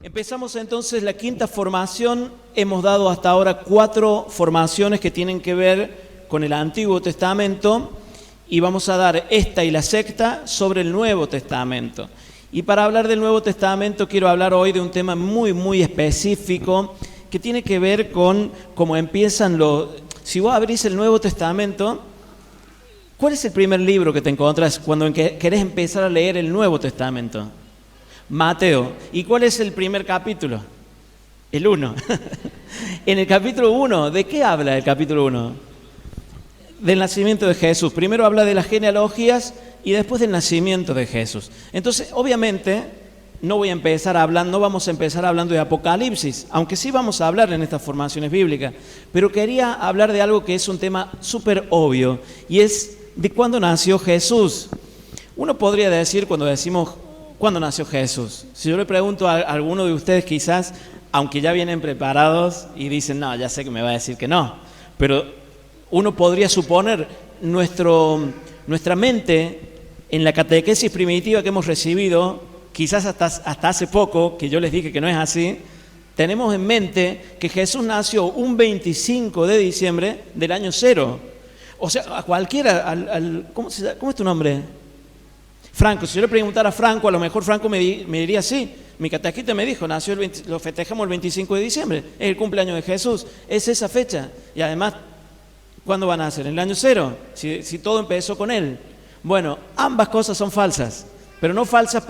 Empezamos entonces la quinta formación. Hemos dado hasta ahora 4 formaciones que tienen que ver con el Antiguo Testamento y vamos a dar esta y la sexta sobre el Nuevo Testamento. Y para hablar del Nuevo Testamento quiero hablar hoy de un tema muy específico que tiene que ver con cómo empiezan los... Si vos abrís el Nuevo Testamento, ¿cuál es el primer libro que te encontrás cuando querés empezar a leer el Nuevo Testamento? Mateo. ¿Y cuál es el primer capítulo? El 1. En el capítulo 1, ¿de qué habla el capítulo 1? Del nacimiento de Jesús. Primero habla de las genealogías y después del nacimiento de Jesús. Entonces, obviamente, no vamos a empezar hablando de Apocalipsis, aunque sí vamos a hablar en estas formaciones bíblicas. Pero quería hablar de algo que es un tema súper obvio, y es de cuándo nació Jesús. Uno podría decir, cuando decimos ¿cuándo nació Jesús? Si yo le pregunto a alguno de ustedes, quizás, aunque ya vienen preparados y dicen, no, ya sé que me va a decir que no, pero uno podría suponer nuestra mente en la catequesis primitiva que hemos recibido, quizás hasta hace poco, que yo les dije que no es así, tenemos en mente que Jesús nació un 25 de diciembre del año 0. O sea, a cualquiera, ¿cómo es tu nombre? Franco. Si yo le preguntara a Franco, a lo mejor Franco me diría sí. Mi catequista me dijo, lo festejamos el 25 de diciembre, es el cumpleaños de Jesús, es esa fecha. Y además, ¿cuándo van a nacer? En el año 0, si todo empezó con él. Bueno, ambas cosas son falsas, pero no falsas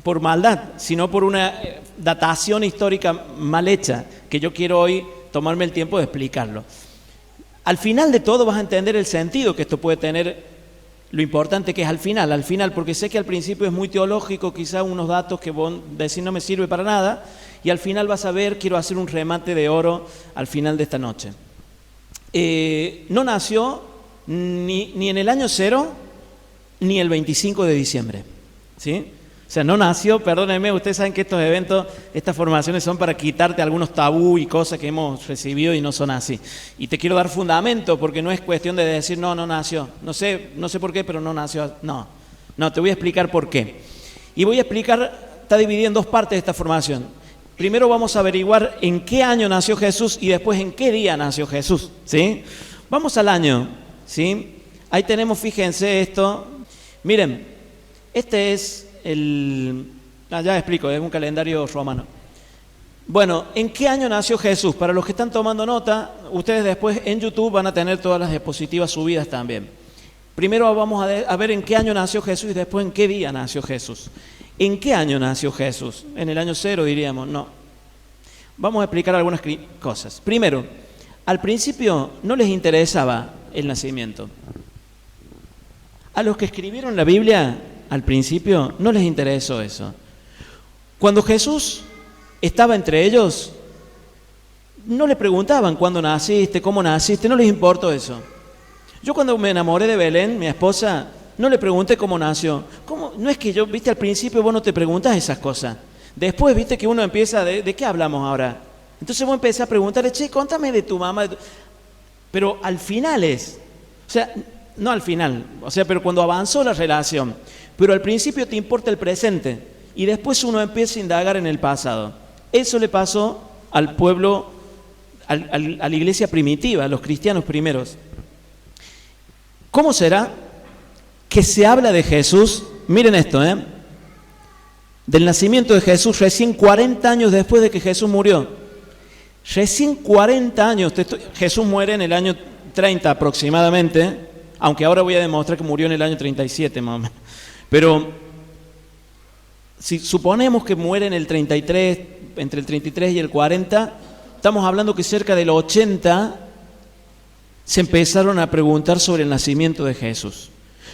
por maldad, sino por una datación histórica mal hecha, que yo quiero hoy tomarme el tiempo de explicarlo. Al final de todo vas a entender el sentido que esto puede tener. Lo importante que es al final, porque sé que al principio es muy teológico, quizás unos datos que vos decís no me sirve para nada, y al final vas a ver, quiero hacer un remate de oro al final de esta noche. No nació ni en el año 0, ni el 25 de diciembre, ¿sí? O sea, no nació, perdónenme, ustedes saben que estos eventos, estas formaciones son para quitarte algunos tabú y cosas que hemos recibido y no son así. Y te quiero dar fundamento, porque no es cuestión de decir, no nació. No sé por qué, pero no nació. No, te voy a explicar por qué. Y voy a explicar, está dividida en 2 partes esta formación. Primero vamos a averiguar en qué año nació Jesús y después en qué día nació Jesús, ¿sí? Vamos al año, ¿sí? Ahí tenemos, fíjense esto. Miren, este es... ya explico, es un calendario romano. Bueno, ¿en qué año nació Jesús? Para los que están tomando nota, ustedes después en YouTube van a tener todas las diapositivas subidas también. Primero vamos a ver en qué año nació Jesús y después en qué día nació Jesús. ¿En qué año nació Jesús? ¿En el año 0 diríamos? No. Vamos a explicar algunas cosas. Primero, al principio no les interesaba el nacimiento. A los que escribieron la Biblia, al principio no les interesó eso. Cuando Jesús estaba entre ellos, no le preguntaban cuándo naciste, cómo naciste, no les importó eso. Yo cuando me enamoré de Belén, mi esposa, no le pregunté cómo nació. No es que yo, viste, al principio vos no te preguntás esas cosas. Después, viste que uno empieza, ¿de qué hablamos ahora? Entonces vos empezás a preguntarle, contame de tu mamá. Pero al final no al final, pero cuando avanzó la relación. Pero al principio te importa el presente y después uno empieza a indagar en el pasado. Eso le pasó al pueblo, a la iglesia primitiva, a los cristianos primeros. ¿Cómo será que se habla de Jesús? Miren esto, del nacimiento de Jesús recién 40 años después de que Jesús murió. Recién 40 años. Jesús muere en el año 30 aproximadamente, aunque ahora voy a demostrar que murió en el año 37 más o menos. Pero si suponemos que muere en el 33, entre el 33 y el 40, estamos hablando que cerca del 80 se empezaron a preguntar sobre el nacimiento de Jesús.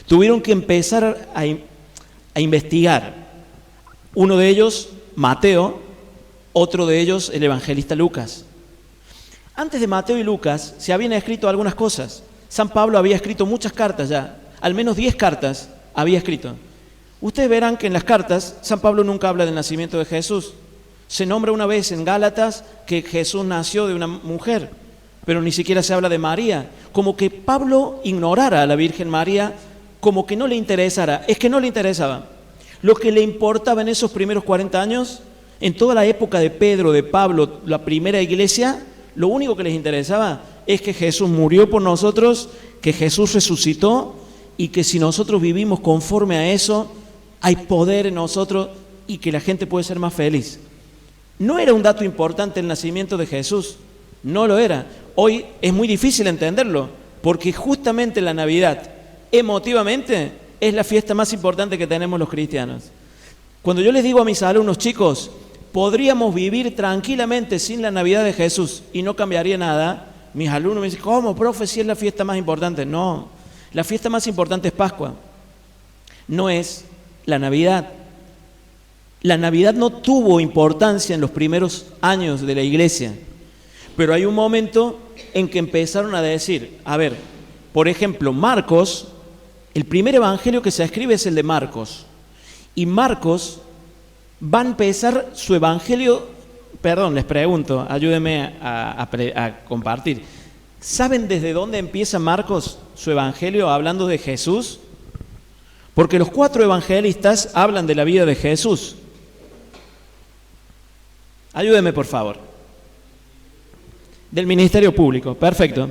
Tuvieron que empezar a investigar. Uno de ellos, Mateo, otro de ellos, el evangelista Lucas. Antes de Mateo y Lucas se habían escrito algunas cosas. San Pablo había escrito muchas cartas ya, al menos 10 cartas había escrito. Ustedes verán que en las cartas San Pablo nunca habla del nacimiento de Jesús. Se nombra una vez en Gálatas que Jesús nació de una mujer, pero ni siquiera se habla de María. Como que Pablo ignorara a la Virgen María, como que no le interesara. Es que no le interesaba. Lo que le importaba en esos primeros 40 años En toda la época de Pedro, de Pablo, la primera iglesia, lo único que les interesaba es que Jesús murió por nosotros, que Jesús resucitó y que si nosotros vivimos conforme a eso, hay poder en nosotros y que la gente puede ser más feliz. No era un dato importante el nacimiento de Jesús, no lo era. Hoy es muy difícil entenderlo, porque justamente la Navidad, emotivamente, es la fiesta más importante que tenemos los cristianos. Cuando yo les digo a mis alumnos, chicos, podríamos vivir tranquilamente sin la Navidad de Jesús y no cambiaría nada, mis alumnos me dicen, ¿cómo, profe, si es la fiesta más importante? No, la fiesta más importante es Pascua, no es la Navidad. La Navidad no tuvo importancia en los primeros años de la iglesia, pero hay un momento en que empezaron a decir, a ver, por ejemplo, Marcos, el primer evangelio que se escribe es el de Marcos, y Marcos va a empezar su evangelio, perdón, les pregunto, ayúdenme a compartir. ¿Saben desde dónde empieza Marcos su evangelio hablando de Jesús? Porque los 4 evangelistas hablan de la vida de Jesús. Ayúdenme, por favor. Del ministerio público, perfecto.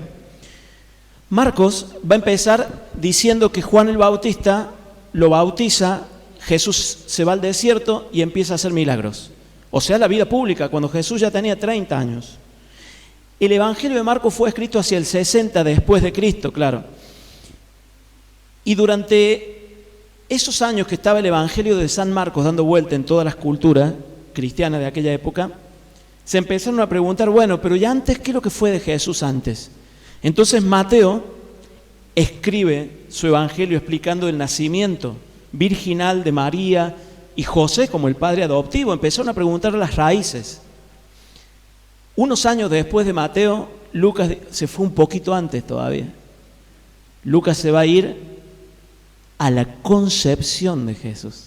Marcos va a empezar diciendo que Juan el Bautista lo bautiza, Jesús se va al desierto y empieza a hacer milagros. O sea, la vida pública, cuando Jesús ya tenía 30 años. El Evangelio de Marcos fue escrito hacia el 60 después de Cristo, claro. Y durante esos años que estaba el Evangelio de San Marcos dando vuelta en todas las culturas cristianas de aquella época, se empezaron a preguntar, bueno, pero ya antes, ¿qué es lo que fue de Jesús antes? Entonces Mateo escribe su Evangelio explicando el nacimiento virginal de María y José como el padre adoptivo. Empezaron a preguntar las raíces. Unos años después de Mateo, Lucas se fue un poquito antes todavía. Lucas se va a ir a la concepción de Jesús.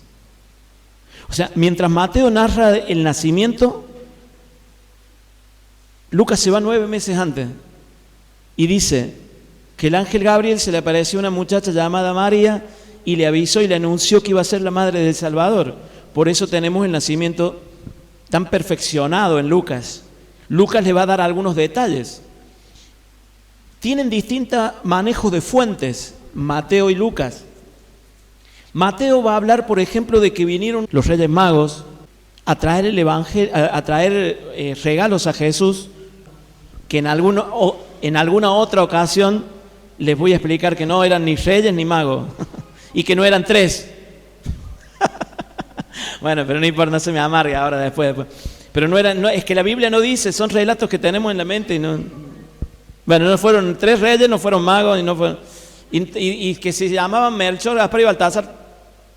O sea, mientras Mateo narra el nacimiento, Lucas se va 9 meses antes y dice que el ángel Gabriel se le apareció a una muchacha llamada María y le avisó y le anunció que iba a ser la madre del Salvador. Por eso tenemos el nacimiento tan perfeccionado en Lucas. Lucas le va a dar algunos detalles. Tienen distintos manejos de fuentes, Mateo y Lucas. Mateo va a hablar, por ejemplo, de que vinieron los Reyes Magos a traer el evangelio, a traer regalos a Jesús, que en alguna otra ocasión les voy a explicar que no eran ni reyes ni magos y que no eran 3. Bueno, pero no importa, no se me amargue ahora después. Pero es que la Biblia no dice, son relatos que tenemos en la mente y no. Bueno, no fueron 3 reyes, no fueron magos y no fueron. Y que se llamaban Melchor, Gaspar y Baltasar,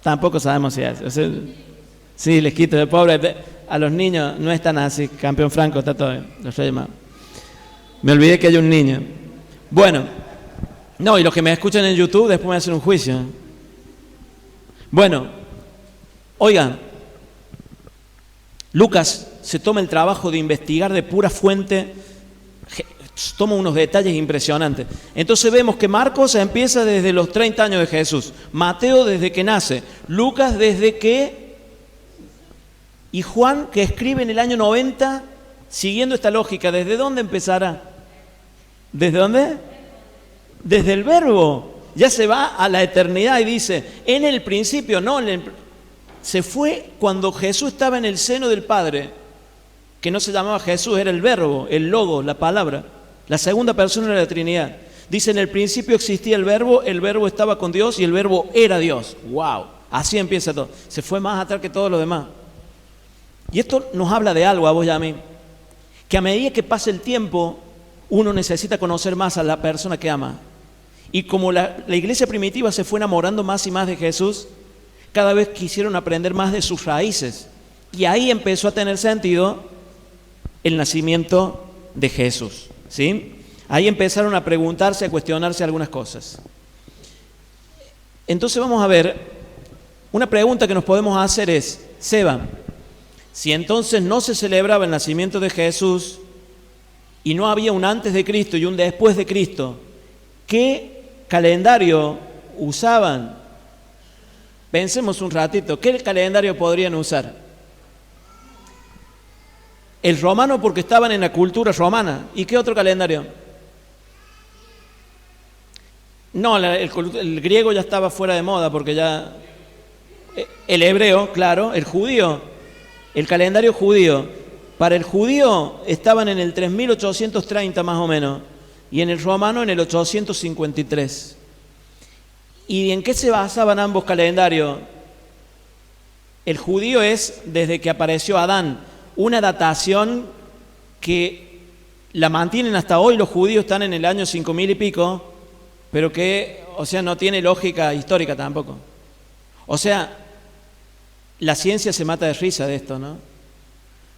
tampoco sabemos si es. O sea, sí, les quito de pobre. A los niños no están así, campeón Franco, está todo bien, los Reyes Magos. Me olvidé que hay un niño. Bueno, no, y los que me escuchan en YouTube después me hacen un juicio. Bueno, oigan, Lucas se toma el trabajo de investigar de pura fuente, toma unos detalles impresionantes. Entonces vemos que Marcos empieza desde los 30 años de Jesús, Mateo desde que nace, Lucas desde que, y Juan que escribe en el año 90, siguiendo esta lógica. ¿Desde dónde empezará? ¿Desde dónde? Desde el verbo. Ya se va a la eternidad y dice, en el principio, no, se fue cuando Jesús estaba en el seno del Padre, que no se llamaba Jesús, era el verbo, el logo, la palabra, la segunda persona de la Trinidad. Dice, en el principio existía el verbo estaba con Dios y el verbo era Dios. ¡Wow! Así empieza todo. Se fue más atrás que todo lo demás. Y esto nos habla de algo a vos y a mí, que a medida que pasa el tiempo, uno necesita conocer más a la persona que ama. Y como la iglesia primitiva se fue enamorando más y más de Jesús, cada vez quisieron aprender más de sus raíces. Y ahí empezó a tener sentido el nacimiento de Jesús, ¿sí? Ahí empezaron a preguntarse, a cuestionarse algunas cosas. Entonces vamos a ver, una pregunta que nos podemos hacer es, Seba, si entonces no se celebraba el nacimiento de Jesús y no había un antes de Cristo y un después de Cristo, ¿qué calendario usaban? Pensemos un ratito, ¿qué calendario podrían usar? El romano porque estaban en la cultura romana. ¿Y qué otro calendario? No, el griego ya estaba fuera de moda porque ya... El hebreo, claro, el judío, el calendario judío. Para el judío estaban en el 3830 más o menos y en el romano en el 853. ¿Y en qué se basaban ambos calendarios? El judío es desde que apareció Adán, una datación que la mantienen hasta hoy. Los judíos están en el año 5000 y pico, pero que, o sea, no tiene lógica histórica tampoco. O sea, la ciencia se mata de risa de esto, ¿no?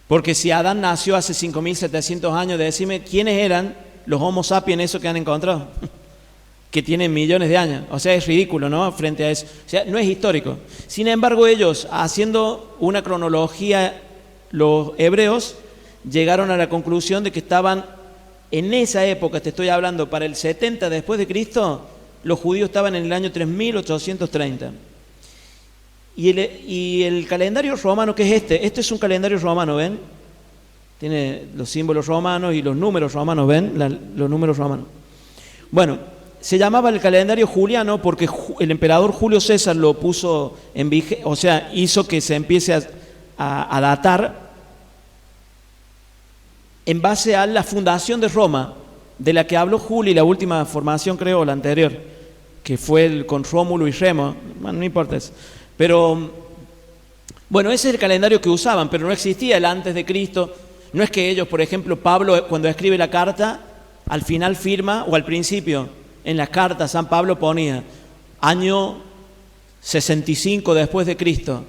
Porque si Adán nació hace 5700 años, decime quiénes eran los Homo sapiens esos que han encontrado, que tienen millones de años. O sea, es ridículo, ¿no? Frente a eso. O sea, no es histórico. Sin embargo, ellos, haciendo una cronología, los hebreos llegaron a la conclusión de que estaban en esa época, te estoy hablando, para el 70 después de Cristo, los judíos estaban en el año 3830. Y el calendario romano, ¿qué es este? Este es un calendario romano, ¿ven? Tiene los símbolos romanos y los números romanos, ¿ven? Los números romanos. Bueno, se llamaba el calendario juliano porque el emperador Julio César lo puso en vigencia, o sea, hizo que se empiece a datar en base a la fundación de Roma, de la que habló Julio y la última formación, creo, la anterior, que fue con Rómulo y Remo. Bueno, no importa eso. Pero, bueno, ese es el calendario que usaban, pero no existía el antes de Cristo. No es que ellos, por ejemplo, Pablo, cuando escribe la carta, al final firma, o al principio, en las cartas, San Pablo ponía año 65 después de Cristo.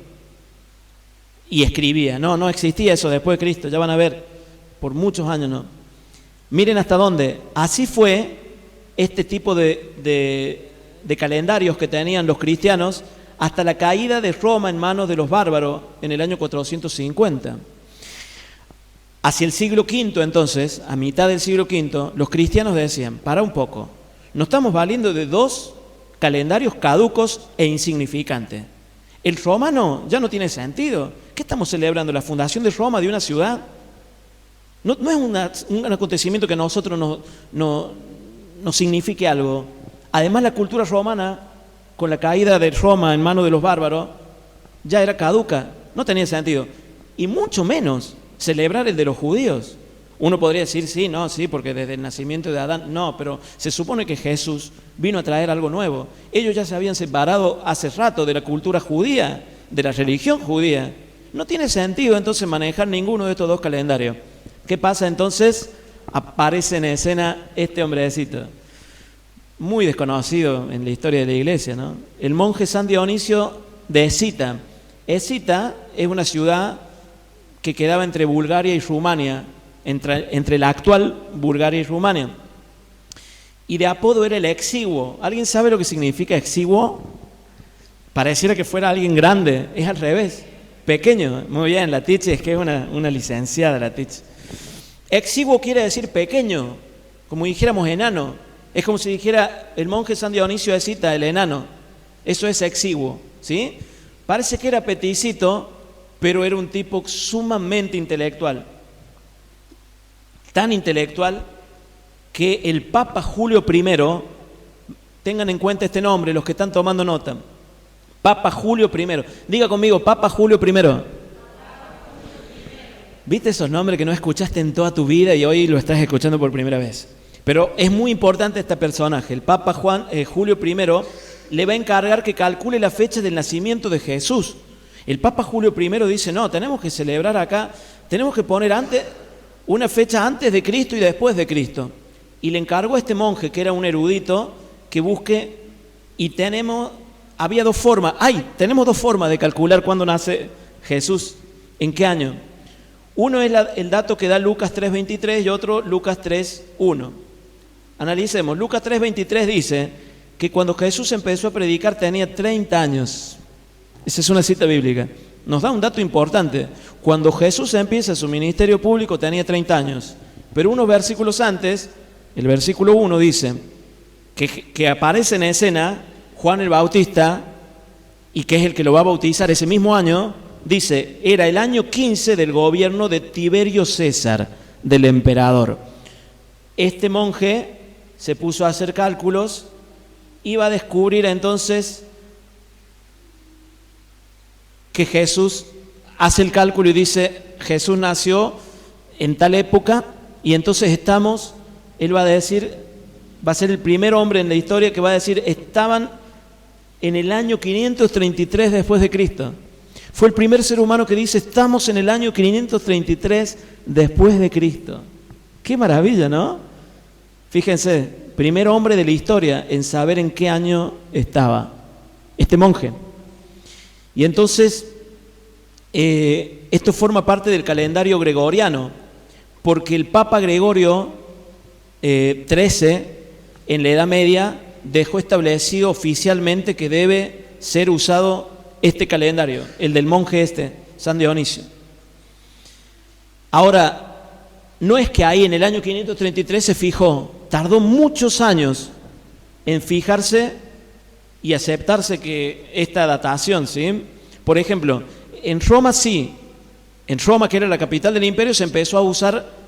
Y escribía. No existía eso después de Cristo, ya van a ver, por muchos años no. Miren hasta dónde. Así fue este tipo de calendarios que tenían los cristianos hasta la caída de Roma en manos de los bárbaros en el año 450. Hacia el siglo V, entonces, a mitad del siglo V, los cristianos decían, para un poco, nos estamos valiendo de dos calendarios caducos e insignificantes. El romano ya no tiene sentido. ¿Qué estamos celebrando? ¿La fundación de Roma, de una ciudad? No es un acontecimiento que a nosotros nos signifique algo. Además, la cultura romana, con la caída de Roma en manos de los bárbaros, ya era caduca, no tenía sentido. Y mucho menos celebrar el de los judíos. Uno podría decir, sí, porque desde el nacimiento de Adán, no, pero se supone que Jesús vino a traer algo nuevo. Ellos ya se habían separado hace rato de la cultura judía, de la religión judía. No tiene sentido entonces manejar ninguno de estos dos calendarios. ¿Qué pasa entonces? Aparece en escena este hombrecito, muy desconocido en la historia de la iglesia, ¿no? El monje San Dionisio de Escita. Escita es una ciudad que quedaba entre Bulgaria y Rumania, entre la actual Bulgaria y Rumania. Y de apodo era el exiguo. ¿Alguien sabe lo que significa exiguo? Pareciera que fuera alguien grande, es al revés, pequeño. Muy bien, la Tiche es que es una licenciada la Tiche. Exiguo quiere decir pequeño, como dijéramos enano. Es como si dijera el monje San Dionisio de Escita, el enano. Eso es exiguo, ¿sí? Parece que era peticito, pero era un tipo sumamente intelectual. Tan intelectual que el Papa Julio I, tengan en cuenta este nombre, los que están tomando nota, Papa Julio I, diga conmigo, Papa Julio I. ¿Viste esos nombres que no escuchaste en toda tu vida y hoy lo estás escuchando por primera vez? Pero es muy importante este personaje. El Papa Julio I le va a encargar que calcule la fecha del nacimiento de Jesús. El Papa Julio I dice, no, tenemos que celebrar acá, tenemos que poner una fecha antes de Cristo y después de Cristo. Y le encargó a este monje, que era un erudito, que busque, y tenemos dos formas de calcular cuándo nace Jesús, en qué año. Uno es el dato que da Lucas 3:23 y otro Lucas 3:1. Analicemos. Lucas 3:23 dice que cuando Jesús empezó a predicar tenía 30 años. Esa es una cita bíblica. Nos da un dato importante. Cuando Jesús empieza su ministerio público tenía 30 años. Pero unos versículos antes, el versículo 1 dice que aparece en escena Juan el Bautista, y que es el que lo va a bautizar ese mismo año, dice, era el año 15 del gobierno de Tiberio César, del emperador. Este monje se puso a hacer cálculos, iba a descubrir entonces que Jesús hace el cálculo y dice, Jesús nació en tal época y entonces él va a decir, va a ser el primer hombre en la historia que va a decir, estaban en el año 533 después de Cristo. Fue el primer ser humano que dice, estamos en el año 533 después de Cristo. Qué maravilla, ¿no? Fíjense, primer hombre de la historia en saber en qué año estaba este monje. Y entonces, esto forma parte del calendario gregoriano, porque el Papa Gregorio XIII, en la Edad Media, dejó establecido oficialmente que debe ser usado este calendario, el del monje San Dionisio. Ahora, no es que ahí en el año 533 se fijó, tardó muchos años en fijarse y aceptarse que esta datación, ¿sí? Por ejemplo, en Roma sí, en Roma, que era la capital del imperio, se empezó a usar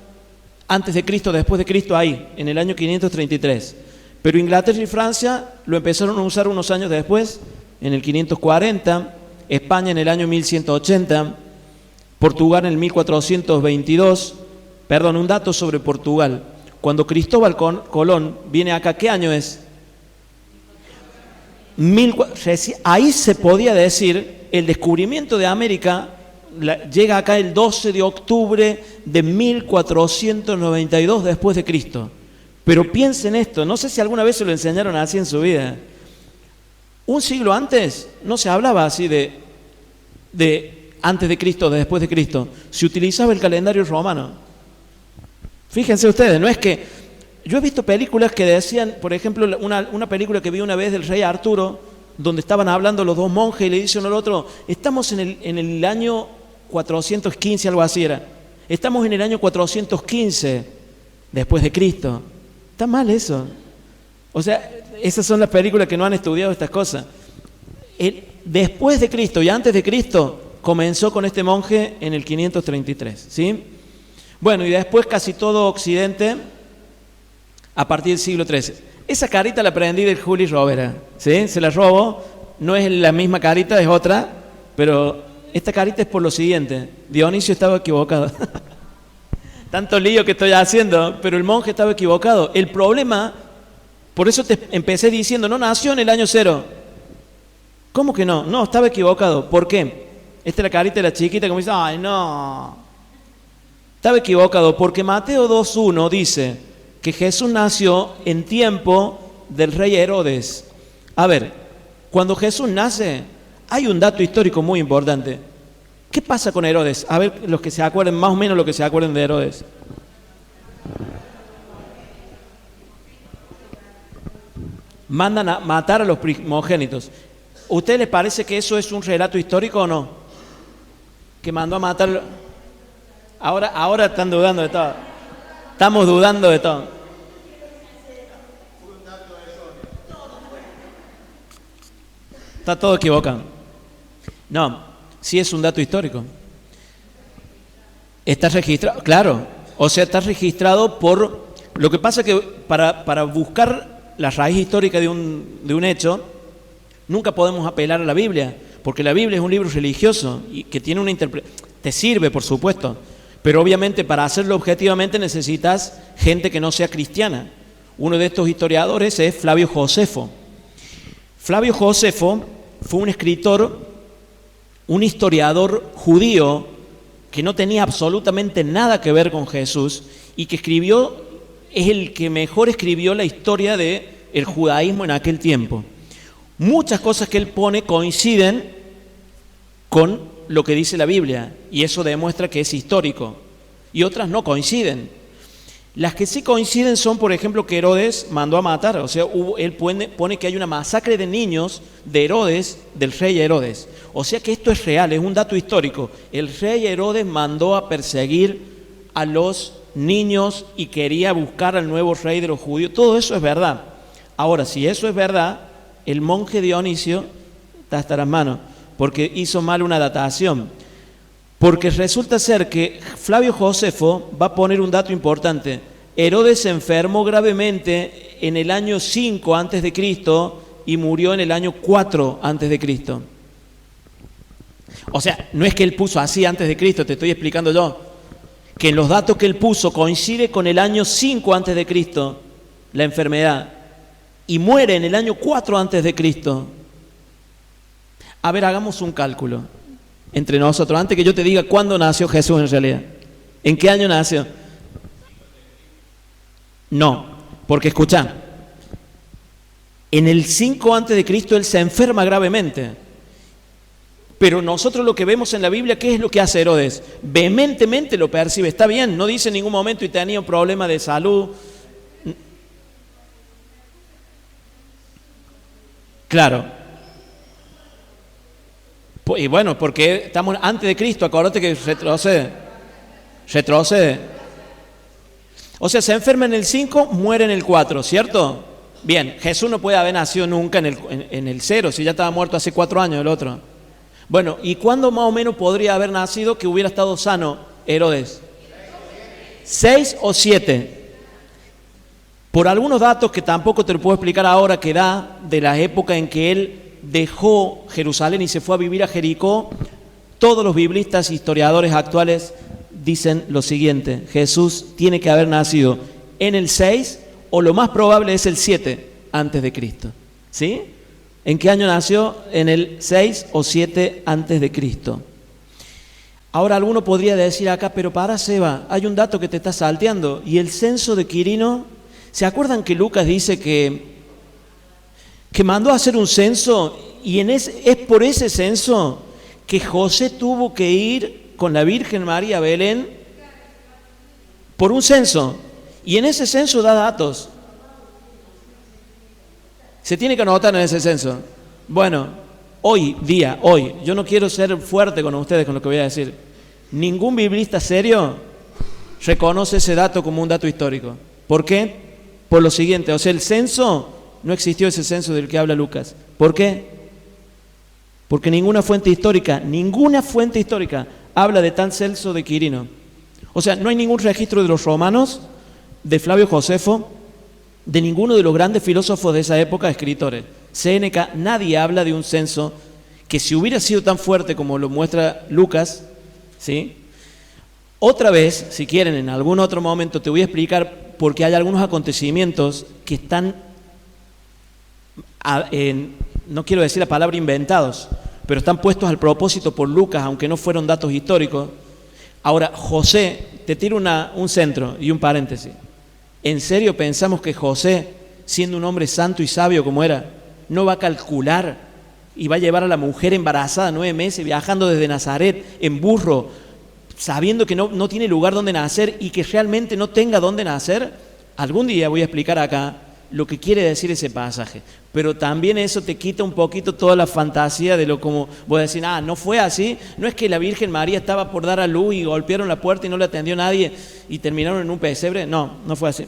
antes de Cristo, después de Cristo, ahí, en el año 533. Pero Inglaterra y Francia lo empezaron a usar unos años después, en el 540, España en el año 1180, Portugal en el 1422. Perdón, un dato sobre Portugal. Cuando Cristóbal Colón viene acá, ¿qué año es? Ahí se podía decir, el descubrimiento de América llega acá el 12 de octubre de 1492 después de Cristo. Pero piensen esto, no sé si alguna vez se lo enseñaron así en su vida. Un siglo antes no se hablaba así de antes de Cristo, de después de Cristo. Se utilizaba el calendario romano. Fíjense ustedes, no es que... Yo he visto películas que decían, por ejemplo, una película que vi una vez del rey Arturo, donde estaban hablando los dos monjes y le dicen al otro, estamos en el año 415, algo así era. Estamos en el año 415 después de Cristo. Está mal eso. O sea, esas son las películas que no han estudiado estas cosas. Después de Cristo y antes de Cristo comenzó con este monje en el 533, ¿sí? Bueno, y después casi todo Occidente a partir del siglo XIII. Esa carita la aprendí del Juli Rovera, ¿sí? Se la robo, no es la misma carita, es otra, pero esta carita es por lo siguiente. Dionisio estaba equivocado. Tanto lío que estoy haciendo, pero el monje estaba equivocado. El problema, por eso te empecé diciendo, no nació en el año 0. ¿Cómo que no? No, estaba equivocado. ¿Por qué? Esta es la carita de la chiquita como dice, ay, no. Estaba equivocado porque Mateo 2.1 dice que Jesús nació en tiempo del rey Herodes. A ver, cuando Jesús nace, hay un dato histórico muy importante. ¿Qué pasa con Herodes? A ver, los que se acuerden, más o menos los que se acuerden de Herodes. Mandan a matar a los primogénitos. ¿A ustedes les parece que eso es un relato histórico o no? Que mandó a matar... Ahora están dudando de todo. Estamos dudando de todo. Está todo equivocado. No, sí es un dato histórico. Está registrado, claro. O sea, está registrado por... Lo que pasa es que para buscar la raíz histórica de un hecho, nunca podemos apelar a la Biblia, porque la Biblia es un libro religioso y que tiene una interpretación. Te sirve, por supuesto, pero obviamente para hacerlo objetivamente necesitas gente que no sea cristiana. Uno de estos historiadores es Flavio Josefo. Flavio Josefo fue un escritor, un historiador judío que no tenía absolutamente nada que ver con Jesús y que es el que mejor escribió la historia del judaísmo en aquel tiempo. Muchas cosas que él pone coinciden con lo que dice la Biblia y eso demuestra que es histórico, y otras no coinciden. Las que sí coinciden son, por ejemplo, que Herodes mandó a matar, o sea, él pone que hay una masacre de niños de Herodes, del rey Herodes. O sea que esto es real, es un dato histórico. El rey Herodes mandó a perseguir a los niños y quería buscar al nuevo rey de los judíos. Todo eso es verdad. Ahora, si eso es verdad, el monje Dionisio está hasta las manos, porque hizo mal una datación. Porque resulta ser que Flavio Josefo va a poner un dato importante. Herodes se enfermó gravemente en el año 5 antes de Cristo y murió en el año 4 antes de Cristo. O sea, no es que él puso así antes de Cristo, te estoy explicando yo, que en los datos que él puso coincide con el año 5 antes de Cristo, la enfermedad, y muere en el año 4 antes de Cristo. A ver, hagamos un cálculo entre nosotros, antes que yo te diga cuándo nació Jesús en realidad. ¿En qué año nació? No, porque escuchá, en el 5 antes de Cristo él se enferma gravemente. Pero nosotros lo que vemos en la Biblia, ¿qué es lo que hace Herodes? Vehementemente lo percibe, está bien, no dice en ningún momento y tenía un problema de salud. Claro. Y bueno, porque estamos antes de Cristo, acuérdate que retrocede. O sea, se enferma en el 5, muere en el 4, ¿cierto? Bien, Jesús no puede haber nacido nunca en el 0, si ya estaba muerto hace 4 años el otro. Bueno, ¿y cuándo más o menos podría haber nacido que hubiera estado sano Herodes? 6 o 7. Por algunos datos que tampoco te lo puedo explicar ahora, que da de la época en que él dejó Jerusalén y se fue a vivir a Jericó, todos los biblistas, historiadores actuales dicen lo siguiente: Jesús tiene que haber nacido en el 6 o lo más probable es el 7 antes de Cristo. ¿Sí? ¿En qué año nació? En el 6 o 7 antes de Cristo. Ahora alguno podría decir acá, pero para Seba, hay un dato que te está salteando. Y el censo de Quirino, ¿se acuerdan que Lucas dice que mandó a hacer un censo? Y es por ese censo que José tuvo que ir con la Virgen María a Belén por un censo. Y en ese censo da datos. Se tiene que anotar en ese censo. Bueno, hoy, yo no quiero ser fuerte con ustedes con lo que voy a decir. Ningún biblista serio reconoce ese dato como un dato histórico. ¿Por qué? Por lo siguiente, o sea, el censo, no existió ese censo del que habla Lucas. ¿Por qué? Porque ninguna fuente histórica habla de tal censo de Quirino. O sea, no hay ningún registro de los romanos, de Flavio Josefo, de ninguno de los grandes filósofos de esa época, escritores. Séneca, nadie habla de un censo que, si hubiera sido tan fuerte como lo muestra Lucas, ¿sí? Otra vez, si quieren, en algún otro momento te voy a explicar porque hay algunos acontecimientos que están, no quiero decir la palabra inventados, pero están puestos al propósito por Lucas, aunque no fueron datos históricos. Ahora, José, te tiro un centro y un paréntesis. ¿En serio pensamos que José, siendo un hombre santo y sabio como era, no va a calcular y va a llevar a la mujer embarazada 9 meses, viajando desde Nazaret en burro, sabiendo que no tiene lugar donde nacer y que realmente no tenga donde nacer? Algún día voy a explicar acá lo que quiere decir ese pasaje, pero también eso te quita un poquito toda la fantasía de lo como voy a decir, no fue así, no es que la Virgen María estaba por dar a luz y golpearon la puerta y no le atendió nadie y terminaron en un pesebre. No fue así.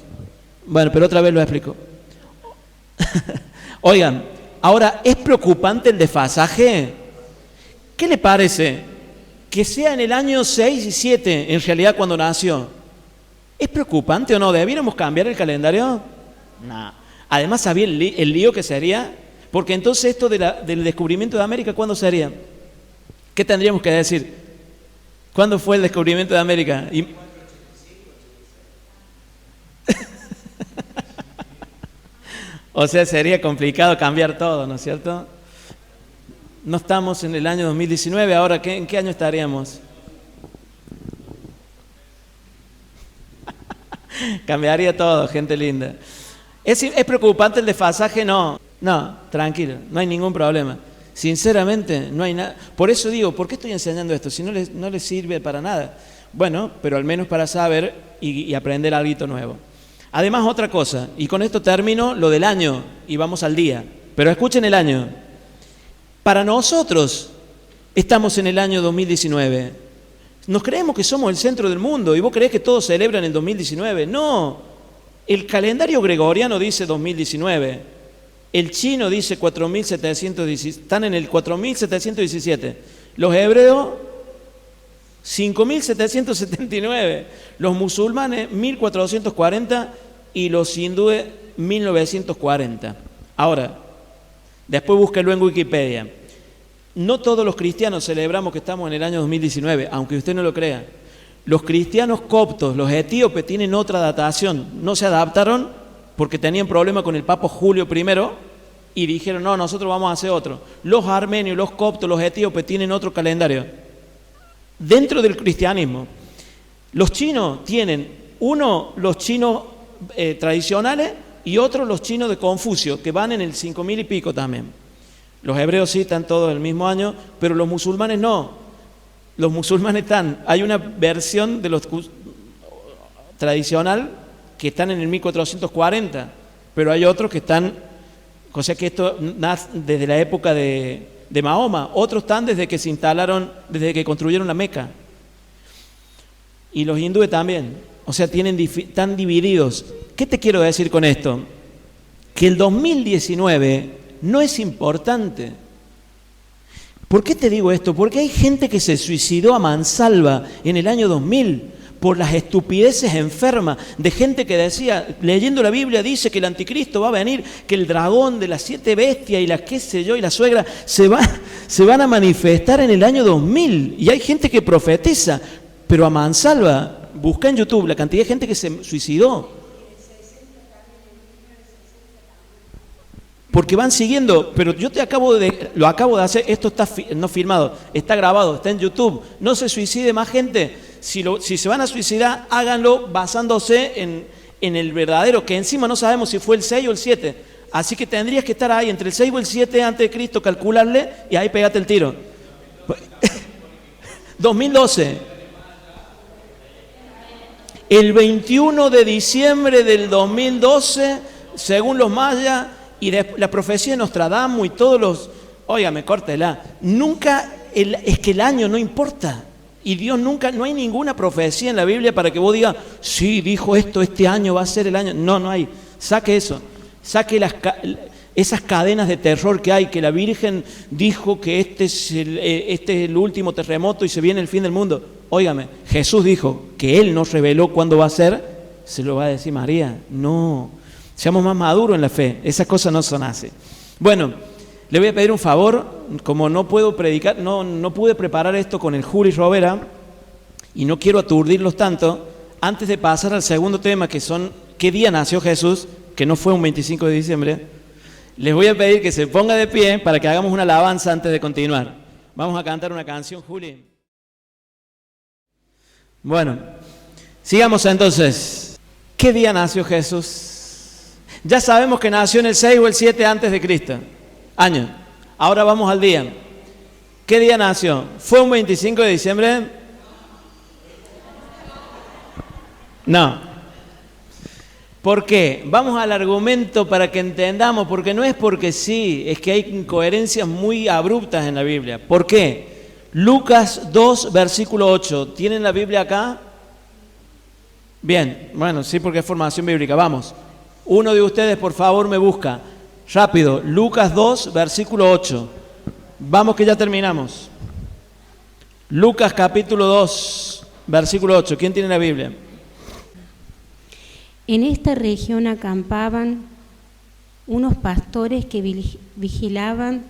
Bueno, pero otra vez lo explico. Oigan, ahora, ¿es preocupante el desfasaje? ¿Qué le parece? Que sea en el año 6 y 7, en realidad cuando nació. ¿Es preocupante o no? ¿Debiéramos cambiar el calendario? No. Además, ¿sabía el lío que sería? Porque entonces esto del descubrimiento de América, ¿cuándo sería? ¿Qué tendríamos que decir? ¿Cuándo fue el descubrimiento de América? O sea, sería complicado cambiar todo, ¿no es cierto? No estamos en el año 2019, ahora, ¿en qué año estaríamos? Cambiaría todo, gente linda. ¿Es preocupante el desfasaje? No, tranquilo, no hay ningún problema. Sinceramente, no hay nada. Por eso digo, ¿por qué estoy enseñando esto? Si no les sirve para nada. Bueno, pero al menos para saber y aprender algo nuevo. Además, otra cosa, y con esto termino lo del año y vamos al día. Pero escuchen el año. Para nosotros estamos en el año 2019. Nos creemos que somos el centro del mundo y vos creés que todos celebran el 2019. No, el calendario gregoriano dice 2019. El chino dice 4717, están en el 4717. Los hebreos 5.779. Los musulmanes, 1.440 y los hindúes, 1.940. Ahora, después búsquelo en Wikipedia. No todos los cristianos celebramos que estamos en el año 2019, aunque usted no lo crea. Los cristianos coptos, los etíopes, tienen otra datación. No se adaptaron porque tenían problema con el Papa Julio I y dijeron, no, nosotros vamos a hacer otro. Los armenios, los coptos, los etíopes tienen otro calendario. Dentro del cristianismo, los chinos tienen, uno, los chinos tradicionales y otro, los chinos de Confucio, que van en el 5.000 y pico también. Los hebreos sí están todos el mismo año, pero los musulmanes no. Los musulmanes hay una versión de los tradicional que están en el 1440, pero hay otros que están, o sea que esto nace desde la época de Mahoma, otros están desde que se instalaron, desde que construyeron la Meca. Y los hindúes también, o sea, están divididos. ¿Qué te quiero decir con esto? Que el 2019 no es importante. ¿Por qué te digo esto? Porque hay gente que se suicidó a mansalva en el año 2000 por las estupideces enfermas de gente que decía, leyendo la Biblia, dice que el anticristo va a venir, que el dragón de las 7 bestias y las qué sé yo y la suegra se van a manifestar en el año 2000. Y hay gente que profetiza, pero a mansalva. Busca en YouTube la cantidad de gente que se suicidó. Porque van siguiendo, pero yo lo acabo de hacer, esto está no filmado, está grabado, está en YouTube. No se suicide más gente. Si se van a suicidar, háganlo basándose en el verdadero, que encima no sabemos si fue el 6 o el 7. Así que tendrías que estar ahí entre el 6 o el 7 antes de Cristo, calcularle y ahí pegate el tiro. 2012. El 21 de diciembre del 2012, según los mayas, y la profecía de Nostradamus y todos los... Óigame, córtela. Es que el año no importa. Y Dios nunca... No hay ninguna profecía en la Biblia para que vos digas, sí, dijo esto, este año va a ser el año. No hay. Saque eso. Saque esas cadenas de terror que hay, que la Virgen dijo que este es el último terremoto y se viene el fin del mundo. Óigame, Jesús dijo que Él nos reveló cuándo va a ser. ¿Se lo va a decir María? No. Seamos más maduros en la fe. Esas cosas no son así. Bueno, le voy a pedir un favor. Como no puedo predicar, no pude preparar esto con el Juli Rovera y no quiero aturdirlos tanto, antes de pasar al segundo tema, que son ¿qué día nació Jesús? Que no fue un 25 de diciembre. Les voy a pedir que se ponga de pie para que hagamos una alabanza antes de continuar. Vamos a cantar una canción, Juli. Bueno, sigamos entonces. ¿Qué día nació Jesús? Ya sabemos que nació en el 6 o el 7 antes de Cristo. Año. Ahora vamos al día. ¿Qué día nació? ¿Fue un 25 de diciembre? No. ¿Por qué? Vamos al argumento para que entendamos, porque no es porque sí, es que hay incoherencias muy abruptas en la Biblia. ¿Por qué? Lucas 2, versículo 8. ¿Tienen la Biblia acá? Bien, bueno, sí, porque es formación bíblica. Vamos. Uno de ustedes, por favor, me busca. Rápido, Lucas 2, versículo 8. Vamos que ya terminamos. Lucas capítulo 2, versículo 8. ¿Quién tiene la Biblia? En esta región acampaban unos pastores que vigilaban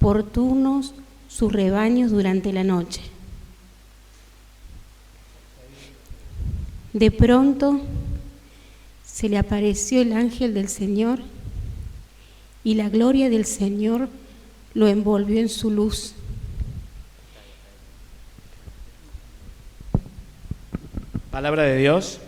por turnos sus rebaños durante la noche. De pronto se le apareció el ángel del Señor y la gloria del Señor lo envolvió en su luz. Palabra de Dios.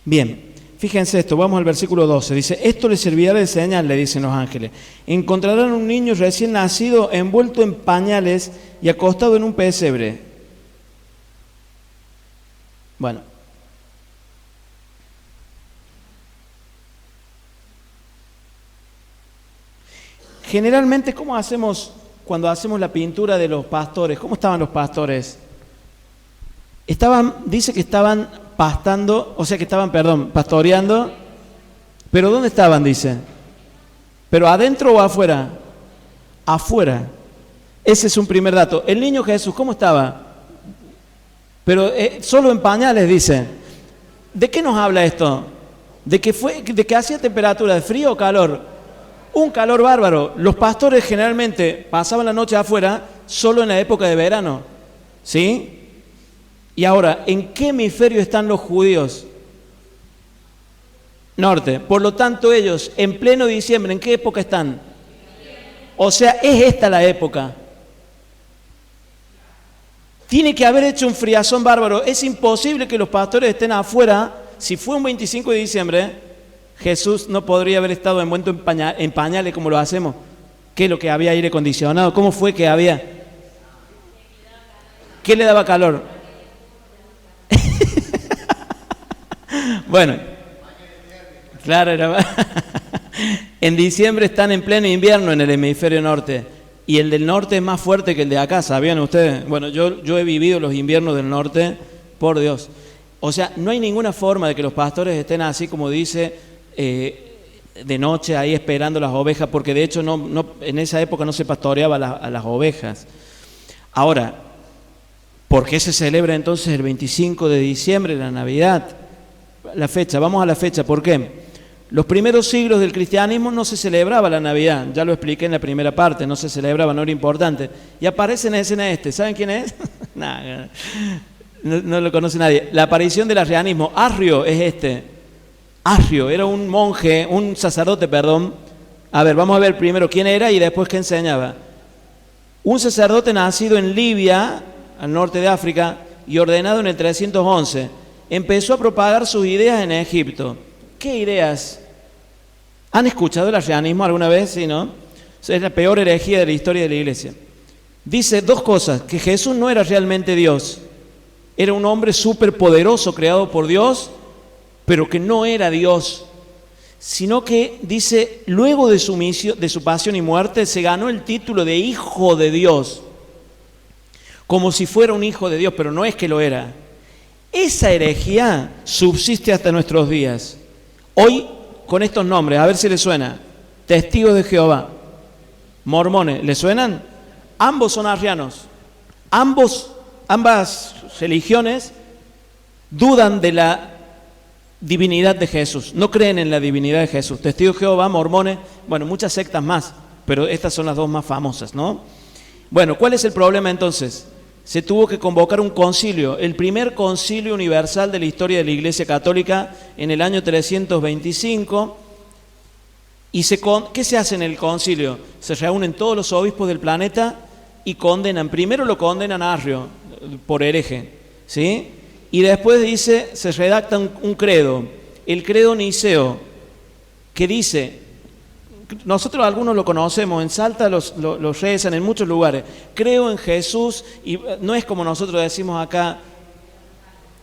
Bien, fíjense esto, vamos al versículo 12. Dice, esto les servirá de señal, le dicen los ángeles. Encontrarán un niño recién nacido envuelto en pañales y acostado en un pesebre. Bueno. Generalmente, ¿cómo hacemos cuando hacemos la pintura de los pastores? ¿Cómo estaban los pastores? Dice que estaban pastoreando. ¿Pero dónde estaban? Dice. ¿Pero adentro o afuera? Afuera. Ese es un primer dato. El niño Jesús, ¿cómo estaba? Pero solo en pañales, dice. ¿De qué nos habla esto? ¿De que hacía temperatura de frío o calor? Un calor bárbaro. Los pastores generalmente pasaban la noche afuera solo en la época de verano. ¿Sí? Y ahora, ¿en qué hemisferio están los judíos? Norte. Por lo tanto, ellos en pleno diciembre, ¿en qué época están? O sea, es esta la época. Tiene que haber hecho un friazón bárbaro. Es imposible que los pastores estén afuera. Si fue un 25 de diciembre, Jesús no podría haber estado envuelto en pañales como lo hacemos. ¿Qué es lo que había aire acondicionado? ¿Cómo fue que había? ¿Qué le daba calor? Bueno, claro, en diciembre están en pleno invierno en el hemisferio norte y el del norte es más fuerte que el de acá, ¿sabían ustedes? Bueno, yo he vivido los inviernos del norte, por Dios. O sea, no hay ninguna forma de que los pastores estén así como dice, de noche ahí esperando las ovejas, porque de hecho en esa época no se pastoreaba a las ovejas. Ahora, ¿por qué se celebra entonces el 25 de diciembre, la Navidad? La fecha, vamos a la fecha, ¿por qué? Los primeros siglos del cristianismo no se celebraba la Navidad, ya lo expliqué en la primera parte, no se celebraba, no era importante. Y aparece en escena ¿saben quién es? Nah, no lo conoce nadie. La aparición del arrianismo, Arrio es este. Arrio era un monje, un sacerdote, perdón. A ver, vamos a ver primero quién era y después qué enseñaba. Un sacerdote nacido en Libia, al norte de África, y ordenado en el 311. Empezó a propagar sus ideas en Egipto. ¿Qué ideas? ¿Han escuchado el arrianismo alguna vez? Sí, ¿no? Es la peor herejía de la historia de la iglesia. Dice dos cosas, que Jesús no era realmente Dios. Era un hombre superpoderoso creado por Dios, pero que no era Dios. Sino que, dice, luego de su pasión y muerte, se ganó el título de Hijo de Dios. Como si fuera un hijo de Dios, pero no es que lo era. Esa herejía subsiste hasta nuestros días. Hoy, con estos nombres, a ver si les suena. Testigos de Jehová, mormones, ¿les suenan? Ambos son arrianos. Ambas religiones dudan de la divinidad de Jesús. No creen en la divinidad de Jesús. Testigos de Jehová, mormones, bueno, muchas sectas más, pero estas son las dos más famosas, ¿no? Bueno, ¿cuál es el problema entonces? Se tuvo que convocar un concilio, el primer concilio universal de la historia de la Iglesia Católica en el año 325. ¿Y qué se hace en el concilio? Se reúnen todos los obispos del planeta y condenan. Primero lo condenan a Arrio por hereje, ¿sí? Y después se redacta un credo, el credo niceo, que dice... Nosotros algunos lo conocemos, en Salta los rezan en muchos lugares. Creo en Jesús, y no es como nosotros decimos acá,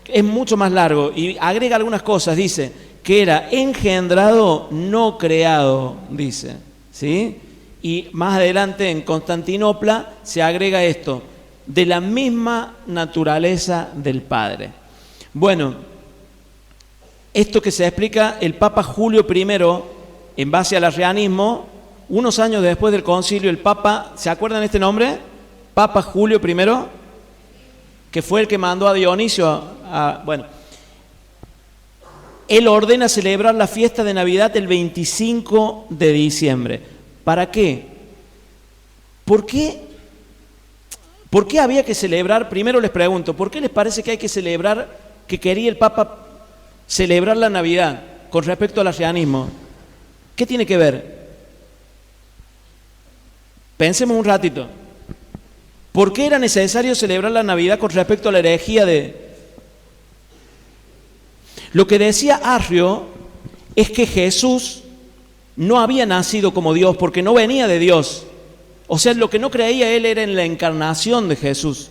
es mucho más largo. Y agrega algunas cosas, dice, que era engendrado, no creado, dice. ¿Sí? Y más adelante en Constantinopla se agrega esto, de la misma naturaleza del Padre. Bueno, esto que se explica el Papa Julio I, en base al arrianismo, unos años después del concilio, el Papa, ¿se acuerdan este nombre? Papa Julio I, que fue el que mandó a Dionisio bueno, él ordena celebrar la fiesta de Navidad el 25 de diciembre. ¿Para qué? ¿Por qué había que celebrar? Primero les pregunto, ¿por qué les parece que hay que celebrar, que quería el Papa celebrar la Navidad con respecto al arrianismo? ¿Qué tiene que ver? Pensemos un ratito. ¿Por qué era necesario celebrar la Navidad con respecto a la herejía de... Lo que decía Arrio es que Jesús no había nacido como Dios porque no venía de Dios. O sea, lo que no creía él era en la encarnación de Jesús.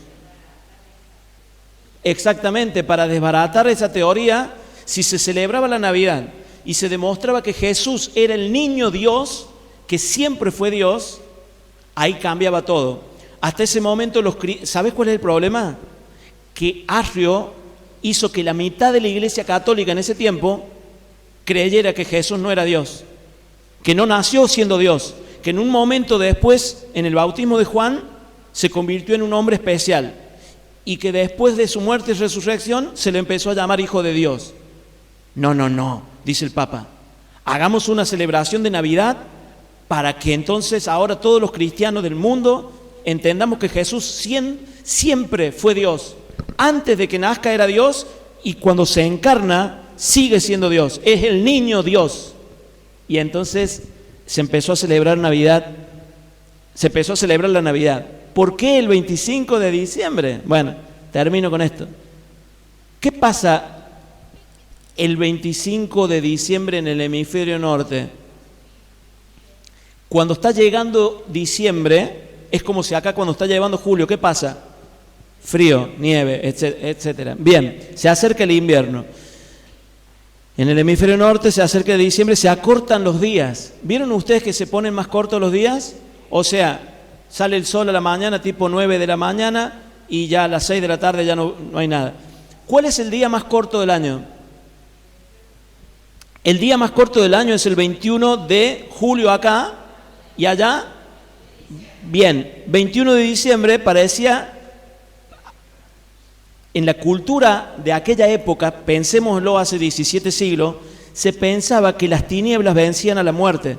Exactamente, para desbaratar esa teoría, si se celebraba la Navidad y se demostraba que Jesús era el niño Dios, que siempre fue Dios, ahí cambiaba todo. Hasta ese momento, ¿sabes cuál es el problema? Que Arrio hizo que la mitad de la Iglesia Católica en ese tiempo creyera que Jesús no era Dios, que no nació siendo Dios, que en un momento después, en el bautismo de Juan, se convirtió en un hombre especial y que después de su muerte y resurrección se le empezó a llamar Hijo de Dios. No, dice el Papa. Hagamos una celebración de Navidad para que entonces ahora todos los cristianos del mundo entendamos que Jesús siempre fue Dios. Antes de que nazca era Dios y cuando se encarna sigue siendo Dios. Es el niño Dios. Y entonces se empezó a celebrar Navidad. Se empezó a celebrar la Navidad. ¿Por qué el 25 de diciembre? Bueno, termino con esto. ¿Qué pasa el 25 de diciembre en el hemisferio norte? Cuando está llegando diciembre, es como si acá cuando está llegando julio, ¿qué pasa? Frío, nieve, etcétera. Bien, se acerca el invierno. En el hemisferio norte se acerca diciembre, se acortan los días. ¿Vieron ustedes que se ponen más cortos los días? O sea, sale el sol a la mañana, tipo 9 de la mañana, y ya a las 6 de la tarde ya no hay nada. ¿Cuál es el día más corto del año? El día más corto del año es el 21 de julio acá, y allá, bien, 21 de diciembre parecía, en la cultura de aquella época, pensémoslo hace 17 siglos, se pensaba que las tinieblas vencían a la muerte.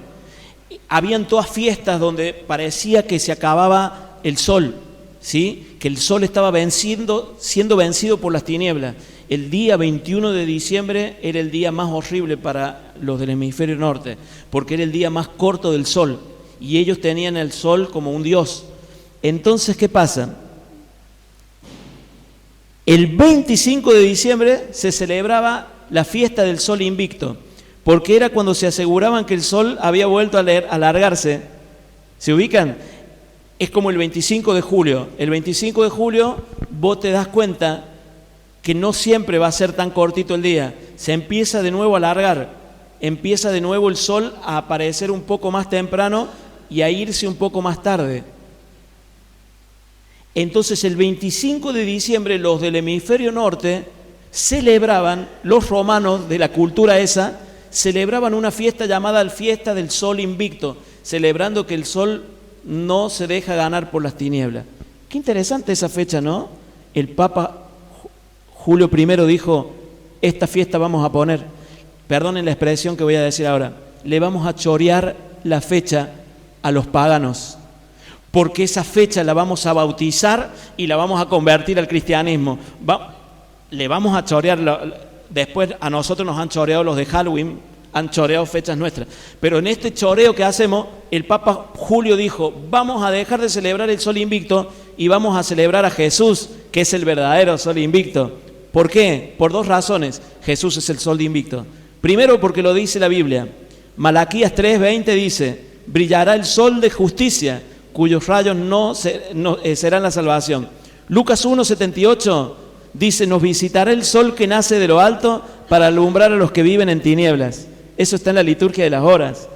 Habían todas fiestas donde parecía que se acababa el sol, ¿sí? Que el sol estaba siendo vencido por las tinieblas. El día 21 de diciembre era el día más horrible para los del hemisferio norte, porque era el día más corto del sol, y ellos tenían el sol como un dios. Entonces, ¿qué pasa? El 25 de diciembre se celebraba la fiesta del sol invicto, porque era cuando se aseguraban que el sol había vuelto a alargarse. ¿Se ubican? Es como el 25 de julio. El 25 de julio vos te das cuenta que no siempre va a ser tan cortito el día. Se empieza de nuevo a alargar. Empieza de nuevo el sol a aparecer un poco más temprano y a irse un poco más tarde. Entonces el 25 de diciembre los del hemisferio norte celebraban, los romanos de la cultura esa, celebraban una fiesta llamada la fiesta del sol invicto, celebrando que el sol no se deja ganar por las tinieblas. Qué interesante esa fecha, ¿no? El Papa Julio I dijo, esta fiesta vamos a poner, perdonen la expresión que voy a decir ahora, le vamos a chorear la fecha a los paganos, porque esa fecha la vamos a bautizar y la vamos a convertir al cristianismo. Le vamos a chorear, después a nosotros nos han choreado los de Halloween, han choreado fechas nuestras, pero en este choreo que hacemos, el Papa Julio dijo, vamos a dejar de celebrar el sol invicto y vamos a celebrar a Jesús, que es el verdadero sol invicto. ¿Por qué? Por dos razones. Jesús es el sol invicto. Primero, porque lo dice la Biblia. Malaquías 3:20 dice, brillará el sol de justicia, cuyos rayos no serán la salvación. Lucas 1:78 dice, nos visitará el sol que nace de lo alto para alumbrar a los que viven en tinieblas. Eso está en la liturgia de las horas.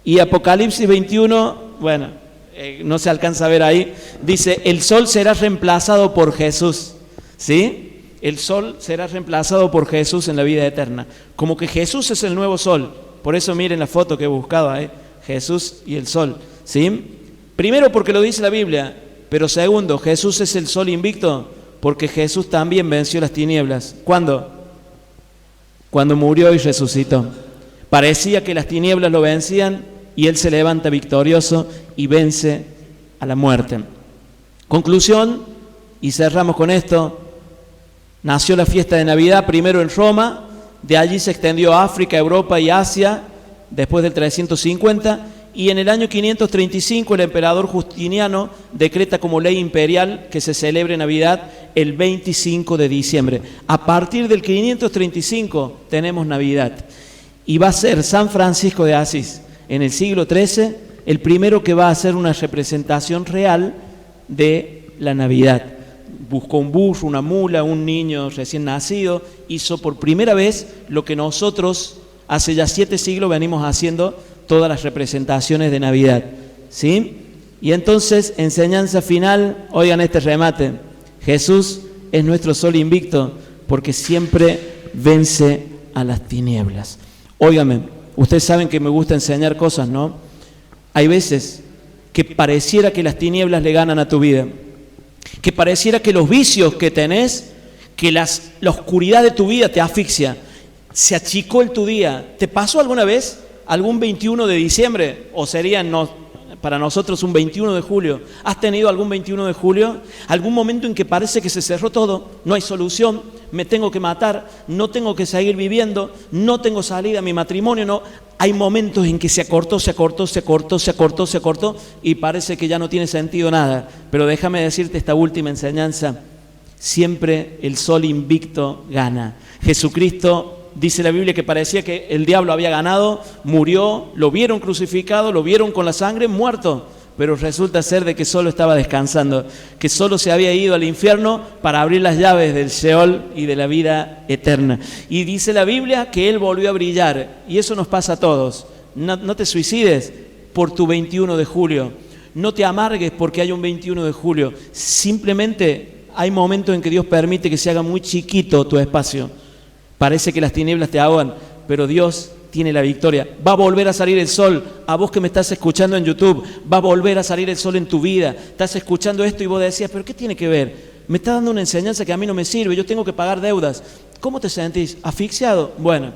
Y Apocalipsis 21, bueno, no se alcanza a ver ahí, dice, el sol será reemplazado por Jesús, ¿sí? El sol será reemplazado por Jesús en la vida eterna. Como que Jesús es el nuevo sol. Por eso miren la foto que he buscado ahí, Jesús y el sol, ¿sí? Primero porque lo dice la Biblia, pero segundo, Jesús es el sol invicto porque Jesús también venció las tinieblas. ¿Cuándo? Cuando murió y resucitó. Parecía que las tinieblas lo vencían y Él se levanta victorioso y vence a la muerte. Conclusión, y cerramos con esto, nació la fiesta de Navidad primero en Roma, de allí se extendió a África, Europa y Asia después del 350, y en el año 535 el emperador Justiniano decreta como ley imperial que se celebre Navidad el 25 de diciembre. A partir del 535 tenemos Navidad. Y va a ser San Francisco de Asís, en el siglo XIII, el primero que va a hacer una representación real de la Navidad. Buscó un burro, una mula, un niño recién nacido, hizo por primera vez lo que nosotros hace ya 7 siglos venimos haciendo, todas las representaciones de Navidad, ¿sí? Y entonces, enseñanza final, oigan este remate, Jesús es nuestro sol invicto porque siempre vence a las tinieblas. Óigame, ustedes saben que me gusta enseñar cosas, ¿no? Hay veces que pareciera que las tinieblas le ganan a tu vida, que pareciera que los vicios que tenés, que la oscuridad de tu vida te asfixia, se achicó el tu día. ¿Te pasó alguna vez algún 21 de diciembre? ¿O sería para nosotros un 21 de julio? ¿Has tenido algún 21 de julio? ¿Algún momento en que parece que se cerró todo? No hay solución, me tengo que matar, no tengo que seguir viviendo, no tengo salida, mi matrimonio no. Hay momentos en que se acortó y parece que ya no tiene sentido nada. Pero déjame decirte esta última enseñanza. Siempre el sol invicto gana. Jesucristo, dice la Biblia, que parecía que el diablo había ganado, murió, lo vieron crucificado, lo vieron con la sangre, muerto. Pero resulta ser de que solo estaba descansando, que solo se había ido al infierno para abrir las llaves del Sheol y de la vida eterna. Y dice la Biblia que Él volvió a brillar, y eso nos pasa a todos. No te suicides por tu 21 de julio, no te amargues porque hay un 21 de julio. Simplemente hay momentos en que Dios permite que se haga muy chiquito tu espacio. Parece que las tinieblas te ahogan, pero Dios tiene la victoria. Va a volver a salir el sol. A vos que me estás escuchando en YouTube, va a volver a salir el sol en tu vida. Estás escuchando esto y vos decías, ¿pero qué tiene que ver? Me está dando una enseñanza que a mí no me sirve, yo tengo que pagar deudas. ¿Cómo te sentís? ¿Asfixiado? Bueno,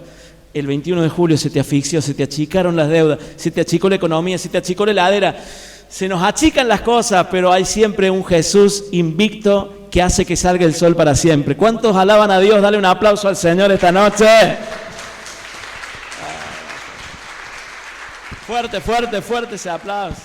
el 21 de julio se te asfixió, se te achicaron las deudas, se te achicó la economía, se te achicó la heladera. Se nos achican las cosas, pero hay siempre un Jesús invicto que hace que salga el sol para siempre. ¿Cuántos alaban a Dios? Dale un aplauso al Señor esta noche. Fuerte ese aplauso.